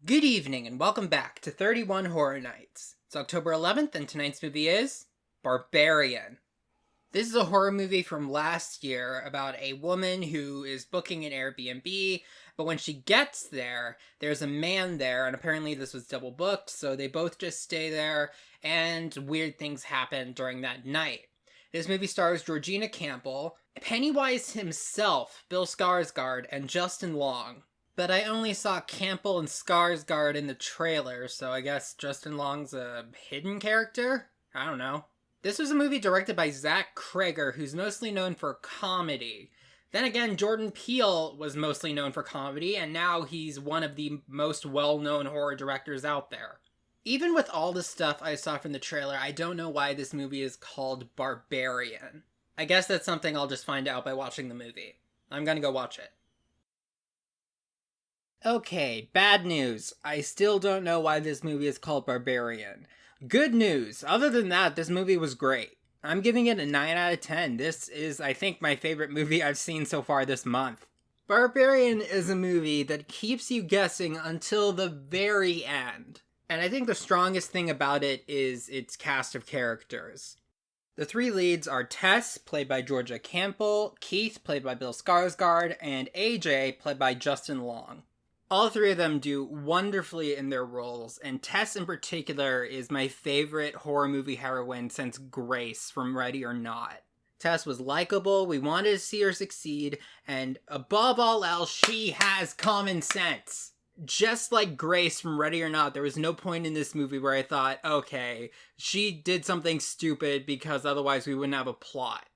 Good evening and welcome back to 31 Horror Nights. It's October 11th and tonight's movie is Barbarian. This is a horror movie from last year about a woman who is booking an Airbnb, but when she gets there, there's a man there, and apparently this was double booked, so they both just stay there, and weird things happen during that night. This movie stars Georgina Campbell, Pennywise himself, Bill Skarsgård, and Justin Long. But I only saw Campbell and Skarsgård in the trailer, so I guess Justin Long's a hidden character? I don't know. This was a movie directed by Zach Cregger, who's mostly known for comedy. Then again, Jordan Peele was mostly known for comedy, and now he's one of the most well-known horror directors out there. Even with all the stuff I saw from the trailer, I don't know why this movie is called Barbarian. I guess that's something I'll just find out by watching the movie. I'm gonna go watch it. Okay, bad news. I still don't know why this movie is called Barbarian. Good news. Other than that, this movie was great. I'm giving it a 9 out of 10. This is, I think, my favorite movie I've seen so far this month. Barbarian is a movie that keeps you guessing until the very end. And I think the strongest thing about it is its cast of characters. The three leads are Tess, played by Georgia Campbell, Keith, played by Bill Skarsgård, and AJ, played by Justin Long. All three of them do wonderfully in their roles, and Tess in particular is my favorite horror movie heroine since Grace from Ready or Not. Tess was likable, we wanted to see her succeed, and above all else, she has common sense. Just like Grace from Ready or Not, there was no point in this movie where I thought, okay, she did something stupid because otherwise we wouldn't have a plot.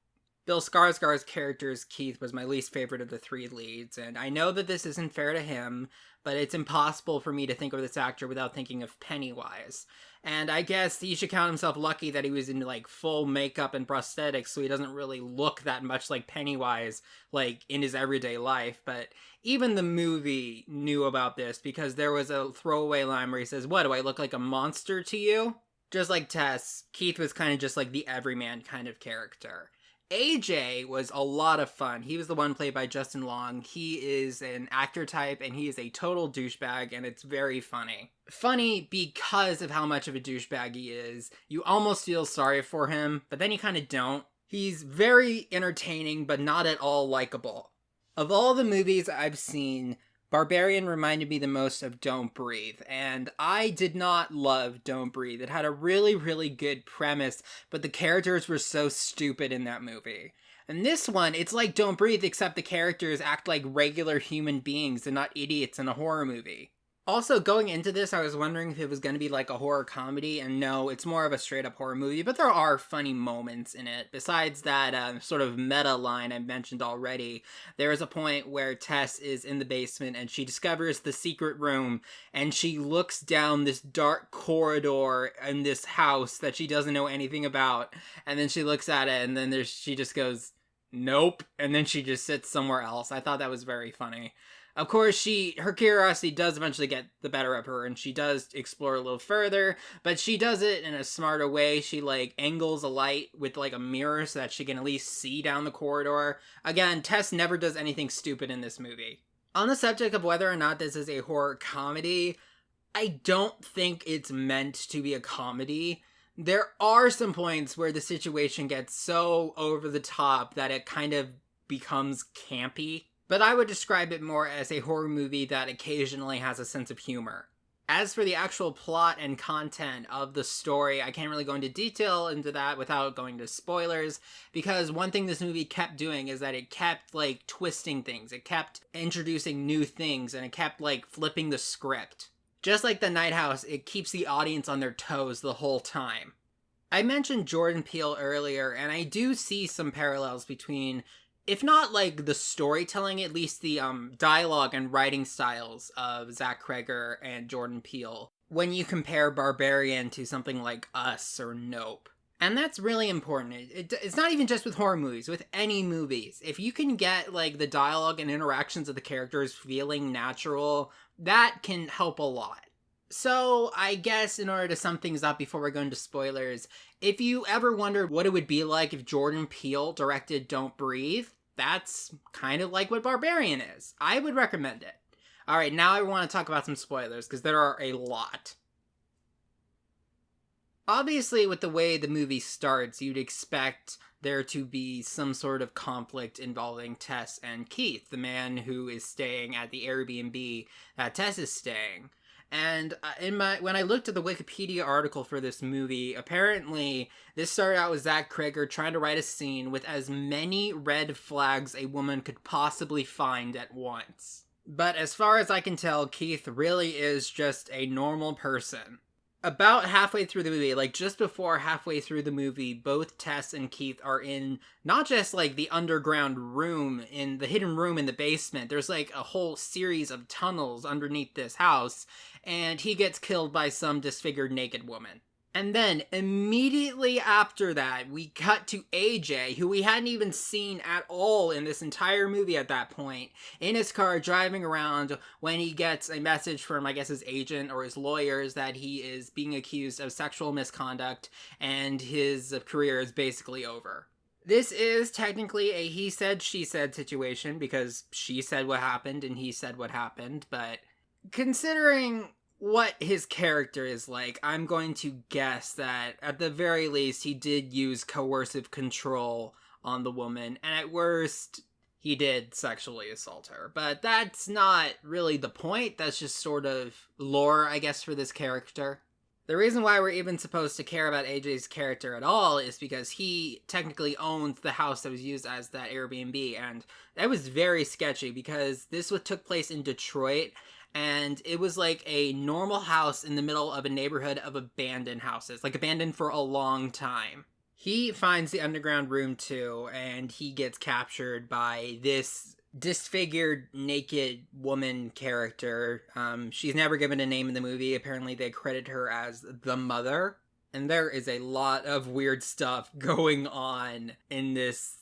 Bill Skarsgård's character as Keith was my least favorite of the three leads, and I know that this isn't fair to him, but it's impossible for me to think of this actor without thinking of Pennywise. And I guess he should count himself lucky that he was in, full makeup and prosthetics, so he doesn't really look that much like Pennywise, in his everyday life. But even the movie knew about this, because there was a throwaway line where he says, "What, do I look like a monster to you?" Just like Tess, Keith was kind of just like the everyman kind of character. AJ was a lot of fun. He was the one played by Justin Long. He is an actor type, and he is a total douchebag, and it's very funny. Funny because of how much of a douchebag he is. You almost feel sorry for him, but then you kind of don't. He's very entertaining, but not at all likable. Of all the movies I've seen, Barbarian reminded me the most of Don't Breathe, and I did not love Don't Breathe. It had a really, really good premise, but the characters were so stupid in that movie. And this one, it's like Don't Breathe, except the characters act like regular human beings and not idiots in a horror movie. Also, going into this, I was wondering if it was going to be like a horror comedy, and no, it's more of a straight-up horror movie, but there are funny moments in it. Besides that sort of meta line I mentioned already, there is a point where Tess is in the basement, and she discovers the secret room, and she looks down this dark corridor in this house that she doesn't know anything about, and then she looks at it, and then she just goes, "Nope," and then she just sits somewhere else. I thought that was very funny. Of course, her curiosity does eventually get the better of her, and she does explore a little further, but she does it in a smarter way. She, angles a light with, a mirror so that she can at least see down the corridor. Again, Tess never does anything stupid in this movie. On the subject of whether or not this is a horror comedy, I don't think it's meant to be a comedy. There are some points where the situation gets so over the top that it kind of becomes campy. But I would describe it more as a horror movie that occasionally has a sense of humor. As for the actual plot and content of the story, I can't really go into detail into that without going to spoilers, because one thing this movie kept doing is that it kept, twisting things. It kept introducing new things, and it kept, flipping the script. Just like The Night House, it keeps the audience on their toes the whole time. I mentioned Jordan Peele earlier, and I do see some parallels between, if not the storytelling, at least the dialogue and writing styles of Zach Cregger and Jordan Peele when you compare Barbarian to something like Us or Nope. And that's really important. It's not even just with horror movies, with any movies. If you can get the dialogue and interactions of the characters feeling natural, that can help a lot. So, I guess in order to sum things up before we go into spoilers, if you ever wondered what it would be like if Jordan Peele directed Don't Breathe, that's kind of like what Barbarian is. I would recommend it. Alright, now I want to talk about some spoilers, because there are a lot. Obviously, with the way the movie starts, you'd expect there to be some sort of conflict involving Tess and Keith, the man who is staying at the Airbnb that Tess is staying. And when I looked at the Wikipedia article for this movie, apparently this started out with Zach Krieger trying to write a scene with as many red flags a woman could possibly find at once. But as far as I can tell, Keith really is just a normal person. About halfway through the movie, like just before halfway through the movie, both Tess and Keith are in not just like the underground room, in the hidden room in the basement. There's like a whole series of tunnels underneath this house, and he gets killed by some disfigured naked woman. And then, immediately after that, we cut to AJ, who we hadn't even seen at all in this entire movie at that point, in his car driving around when he gets a message from, I guess, his agent or his lawyers that he is being accused of sexual misconduct and his career is basically over. This is technically a he said, she said situation because she said what happened and he said what happened, but considering what his character is like, I'm going to guess that at the very least he did use coercive control on the woman, and at worst he did sexually assault her. But that's not really the point. That's just sort of lore, I guess, for this character. The reason why we're even supposed to care about AJ's character at all is because he technically owns the house that was used as that Airbnb, and that was very sketchy because this took place in Detroit, and it was like a normal house in the middle of a neighborhood of abandoned houses, like abandoned for a long time. He finds the underground room too, and he gets captured by this disfigured, naked woman character. She's never given a name in the movie. Apparently they credit her as the mother. And there is a lot of weird stuff going on in this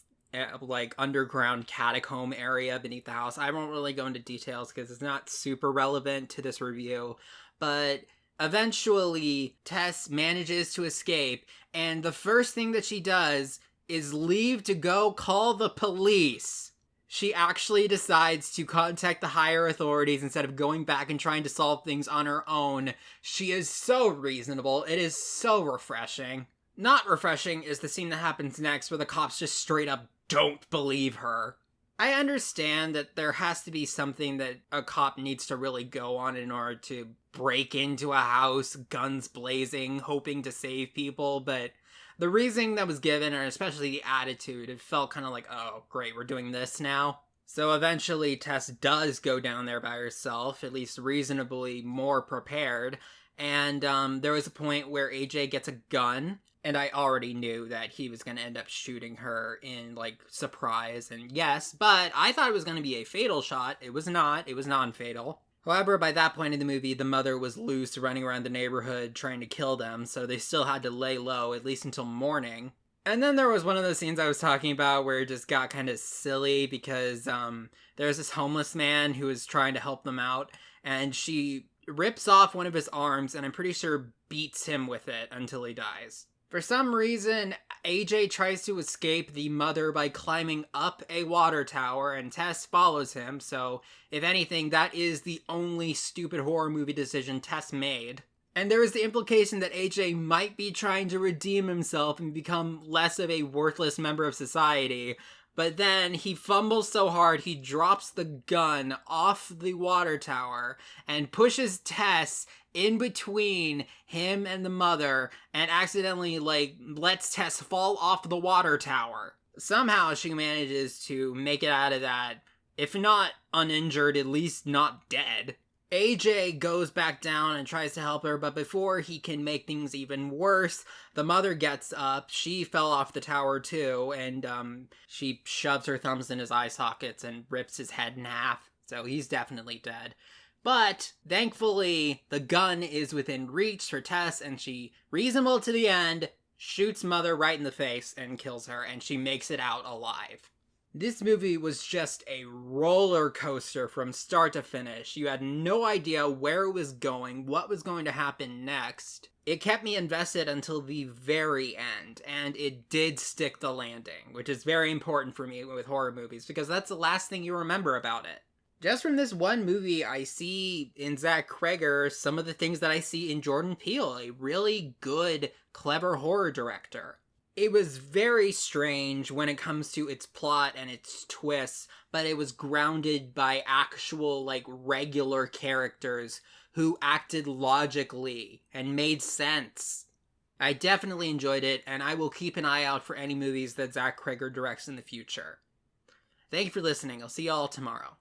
like underground catacomb area beneath the house. I won't really go into details because it's not super relevant to this review, but eventually Tess manages to escape, and the first thing that she does is leave to go call the police. She actually decides to contact the higher authorities instead of going back and trying to solve things on her own. She is so reasonable. It is so refreshing. Not refreshing is the scene that happens next where the cops just straight up don't believe her. I understand that there has to be something that a cop needs to really go on in order to break into a house, guns blazing, hoping to save people, but the reasoning that was given, and especially the attitude, it felt kind of like, oh, great, we're doing this now. So eventually Tess does go down there by herself, at least reasonably more prepared, and there was a point where AJ gets a gun, and I already knew that he was going to end up shooting her in, like, surprise, and yes, but I thought it was going to be a fatal shot. It was not. It was non-fatal. However, by that point in the movie, the mother was loose running around the neighborhood trying to kill them, so they still had to lay low, at least until morning. And then there was one of those scenes I was talking about where it just got kind of silly because there's this homeless man who is trying to help them out, and she rips off one of his arms, and I'm pretty sure beats him with it until he dies. For some reason, AJ tries to escape the mother by climbing up a water tower, and Tess follows him, so if anything, that is the only stupid horror movie decision Tess made. And there is the implication that AJ might be trying to redeem himself and become less of a worthless member of society, but then he fumbles so hard he drops the gun off the water tower and pushes Tess in between him and the mother and accidentally, like, lets Tess fall off the water tower. Somehow she manages to make it out of that, if not uninjured, at least not dead. AJ goes back down and tries to help her, but before he can make things even worse, the mother gets up. She fell off the tower too, and she shoves her thumbs in his eye sockets and rips his head in half, so he's definitely dead. But, thankfully, the gun is within reach for Tess, and she, reasonable to the end, shoots Mother right in the face and kills her, and she makes it out alive. This movie was just a roller coaster from start to finish. You had no idea where it was going, what was going to happen next. It kept me invested until the very end, and it did stick the landing, which is very important for me with horror movies, because that's the last thing you remember about it. Just from this one movie, I see in Zach Kreger some of the things that I see in Jordan Peele, a really good, clever horror director. It was very strange when it comes to its plot and its twists, but it was grounded by actual, like, regular characters who acted logically and made sense. I definitely enjoyed it, and I will keep an eye out for any movies that Zach Kreger directs in the future. Thank you for listening. I'll see y'all tomorrow.